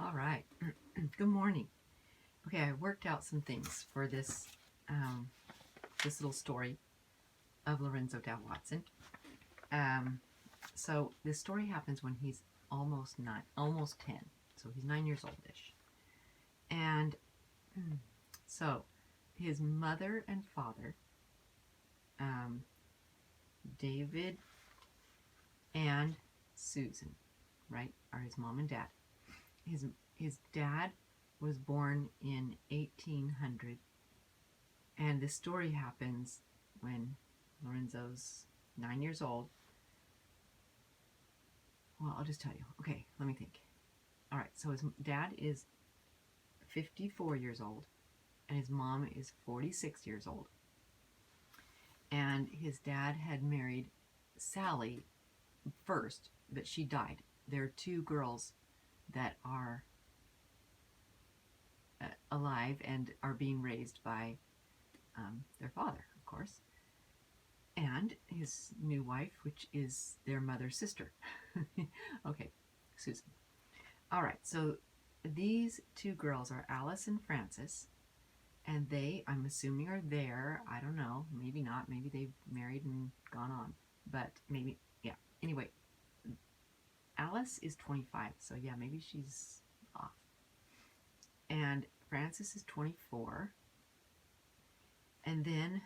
All right. Good morning. Okay, I worked out some things for this little story of Lorenzo Dow Watson. So this story happens when he's almost 10. So he's 9 years oldish. And so his mother and father, David and Susan, right, are his mom and dad. His dad was born in 1800, and this story happens when Lorenzo's 9 years old. Well, I'll just tell you. Okay, let me think. All right, so his dad is 54 years old, and his mom is 46 years old. And his dad had married Sally first, but she died. There are two girls that are alive and are being raised by their father, of course, and his new wife, which is their mother's sister. Okay, Susan. All right, so these two girls are Alice and Frances, and they, I'm assuming, are there. I don't know, maybe not. Maybe they've married and gone on, but maybe, yeah. Anyway, Alice is 25, so yeah, maybe she's off. And Frances is 24. And then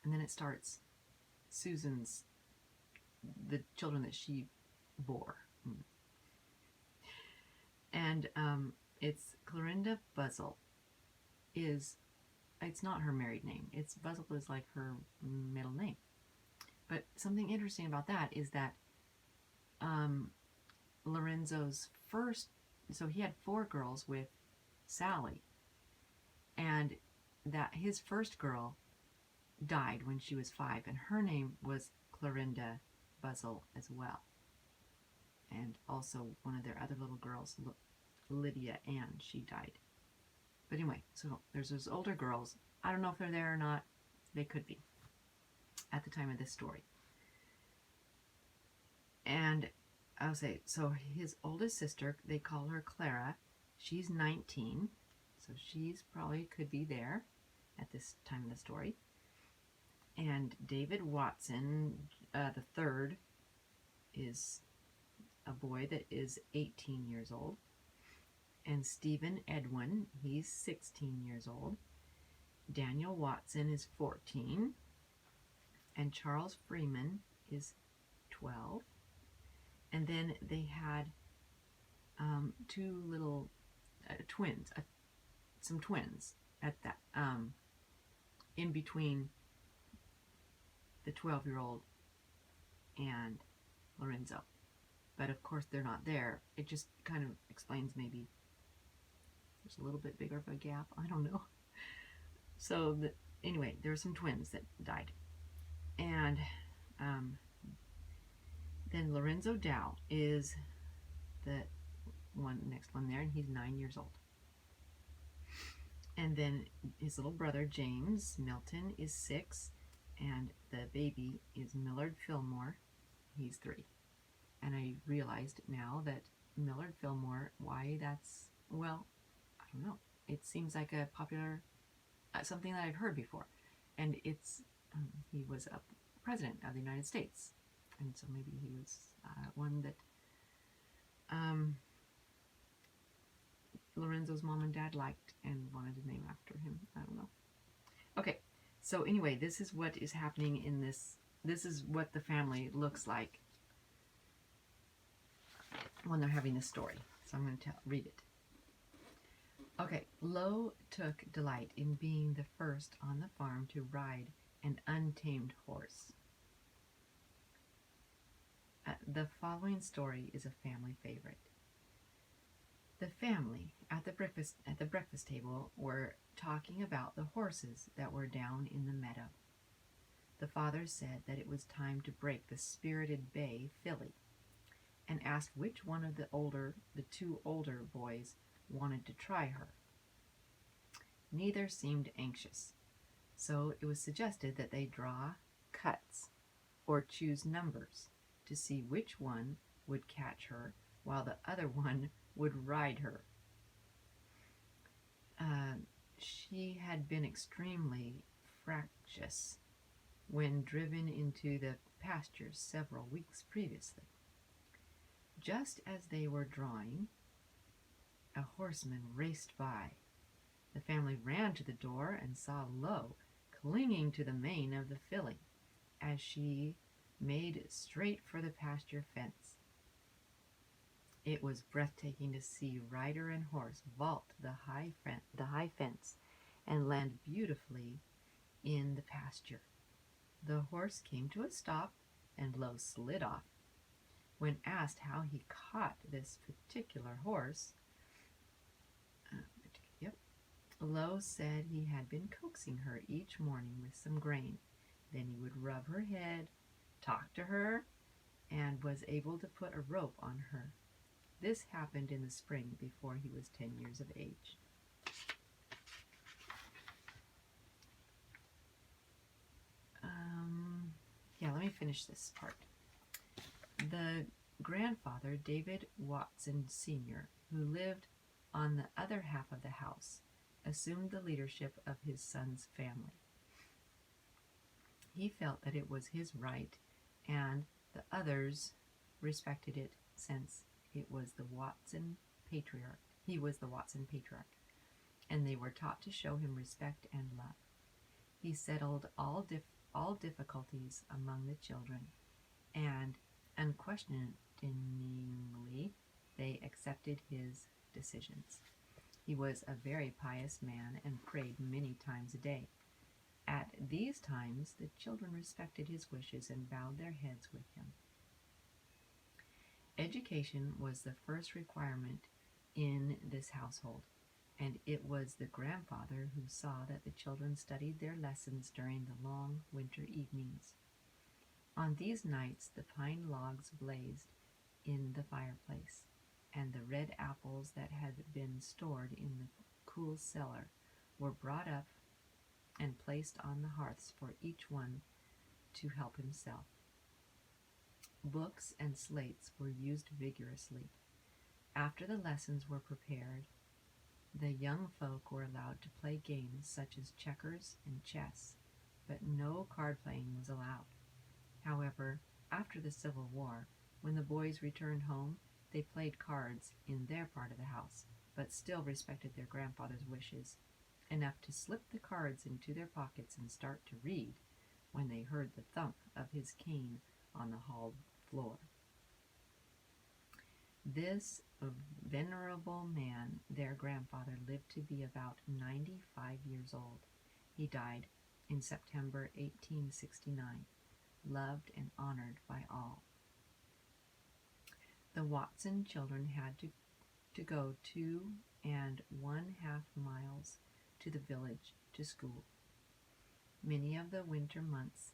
it starts Susan's, the children that she bore. And it's Clorinda Buzzle it's not her married name. It's Buzzle is like her middle name. But something interesting about that is that Lorenzo's first, so he had 4 girls with Sally, and that his first girl died when she was 5, and her name was Clorinda Buzzle as well. And also one of their other little girls, Lydia Ann, she died. But anyway, so there's those older girls. I don't know if they're there or not. They could be at the time of this story. And I'll say, so his oldest sister, they call her Clara. She's 19, so she's probably could be there at this time of the story. And David Watson, the third, is a boy that is 18 years old. And Stephen Edwin, he's 16 years old. Daniel Watson is 14. And Charles Freeman is 12. And then they had two little twins, some twins at that, in between the 12-year-old and Lorenzo. But of course they're not there. It just kind of explains maybe there's a little bit bigger of a gap. I don't know. So anyway, there were some twins that died. And then Lorenzo Dow is the next one there, and he's 9 years old. And then his little brother James Milton is 6, and the baby is Millard Fillmore. He's 3. And I realized now that Millard Fillmore, why that's, well, I don't know. It seems like a popular, something that I've heard before. And it's, he was a president of the United States. And so maybe he was one that Lorenzo's mom and dad liked and wanted to name after him. I don't know. Okay, so anyway, this is what is happening in this. This is what the family looks like when they're having this story. So I'm going to read it. Okay, Lo took delight in being the first on the farm to ride an untamed horse. The following story is a family favorite. The family at the breakfast table were talking about the horses that were down in the meadow. The father said that it was time to break the spirited bay filly, and asked which one of the 2 older boys wanted to try her. Neither seemed anxious, so it was suggested that they draw cuts or choose numbers to see which one would catch her while the other one would ride her. She had been extremely fractious when driven into the pastures several weeks previously. Just as they were drawing, a horseman raced by. The family ran to the door and saw Lo clinging to the mane of the filly as she made straight for the pasture fence. It was breathtaking to see rider and horse vault the high fence and land beautifully in the pasture. The horse came to a stop, and Lo slid off. When asked how he caught this particular horse, Lo said he had been coaxing her each morning with some grain. Then he would rub her head, talk to her, and was able to put a rope on her. This happened in the spring before he was 10 years of age. Let me finish this part. The grandfather, David Watson Sr., who lived on the other half of the house, assumed the leadership of his son's family. He felt that it was his right, and the others respected it since it was the Watson patriarch. He was the Watson patriarch, and they were taught to show him respect and love. He settled all difficulties among the children, and unquestioningly they accepted his decisions. He was a very pious man and prayed many times a day. At these times, the children respected his wishes and bowed their heads with him. Education was the first requirement in this household, and it was the grandfather who saw that the children studied their lessons during the long winter evenings. On these nights, the pine logs blazed in the fireplace, and the red apples that had been stored in the cool cellar were brought up and placed on the hearths for each one to help himself. Books and slates were used vigorously. After the lessons were prepared, the young folk were allowed to play games such as checkers and chess, but no card playing was allowed. However, after the Civil War, when the boys returned home, they played cards in their part of the house, but still respected their grandfather's wishes, enough to slip the cards into their pockets and start to read when they heard the thump of his cane on the hall floor. This venerable man, their grandfather, lived to be about 95 years old. He died in September 1869, loved and honored by all. The Watson children had to go 2.5 miles to the village to school. Many of the winter months,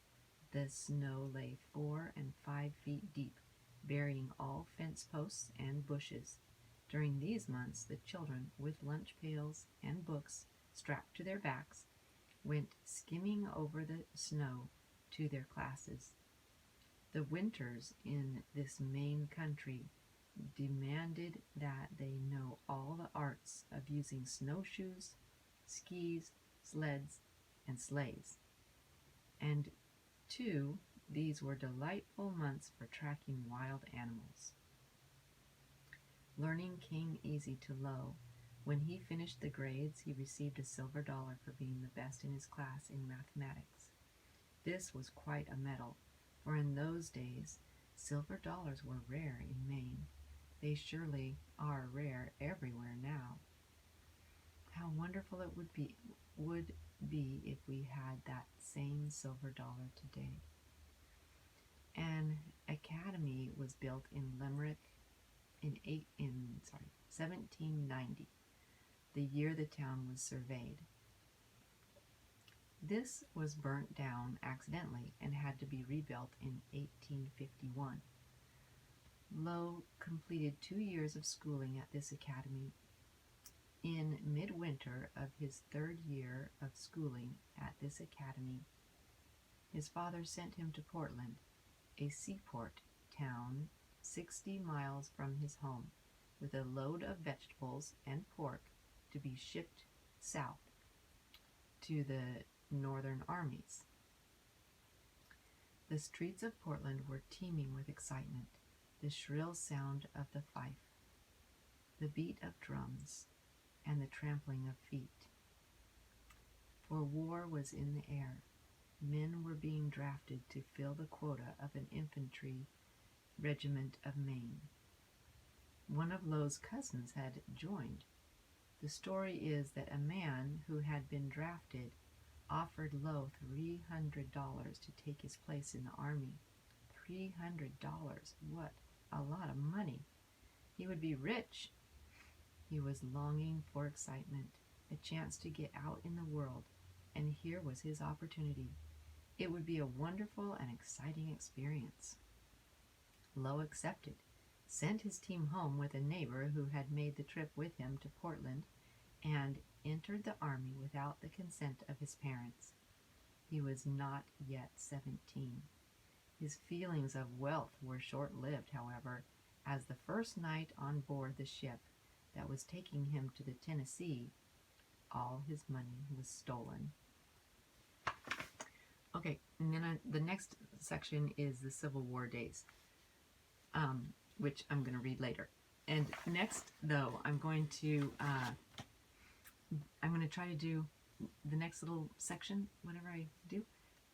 the snow lay 4 and 5 feet deep, burying all fence posts and bushes. During these months, the children, with lunch pails and books strapped to their backs, went skimming over the snow to their classes. The winters in this Maine country demanded that they know all the arts of using snowshoes, skis, sleds, and sleighs. And two, these were delightful months for tracking wild animals. Learning came easy to Lo. When he finished the grades, he received a silver dollar for being the best in his class in mathematics. This was quite a medal, for in those days, silver dollars were rare in Maine. They surely are rare everywhere now. How wonderful it would be if we had that same silver dollar today. An academy was built in Limerick in 1790, the year the town was surveyed. This was burnt down accidentally and had to be rebuilt in 1851. Lo completed 2 years of schooling at this academy. In midwinter of his 3rd year of schooling at this academy, his father sent him to Portland, a seaport town 60 miles from his home with a load of vegetables and pork to be shipped south to the Northern armies. The streets of Portland were teeming with excitement, the shrill sound of the fife, the beat of drums, and the trampling of feet. For war was in the air. Men were being drafted to fill the quota of an infantry regiment of Maine. One of Lowe's cousins had joined. The story is that a man who had been drafted offered Lowe $300 to take his place in the army. $300. What a lot of money. He would be rich. He was longing for excitement, a chance to get out in the world, and here was his opportunity. It would be a wonderful and exciting experience. Lowe accepted, sent his team home with a neighbor who had made the trip with him to Portland, and entered the army without the consent of his parents. He was not yet 17. His feelings of wealth were short-lived, however, as the first night on board the ship that was taking him to the Tennessee, all his money was stolen. Okay, and then the next section is the Civil War days, which I'm going to read later. And next, though, I'm going to try to do the next little section, whatever I do,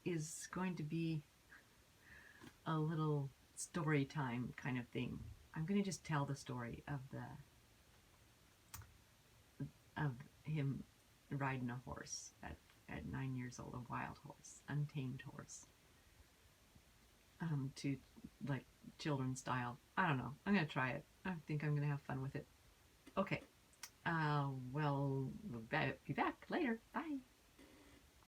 is going to be a little story time kind of thing. I'm going to just tell the story of him riding a horse at 9 years old, a wild horse, untamed horse, to like children's style. I don't know. I'm going to try it. I think I'm going to have fun with it. Okay. Well, we'll be back later. Bye.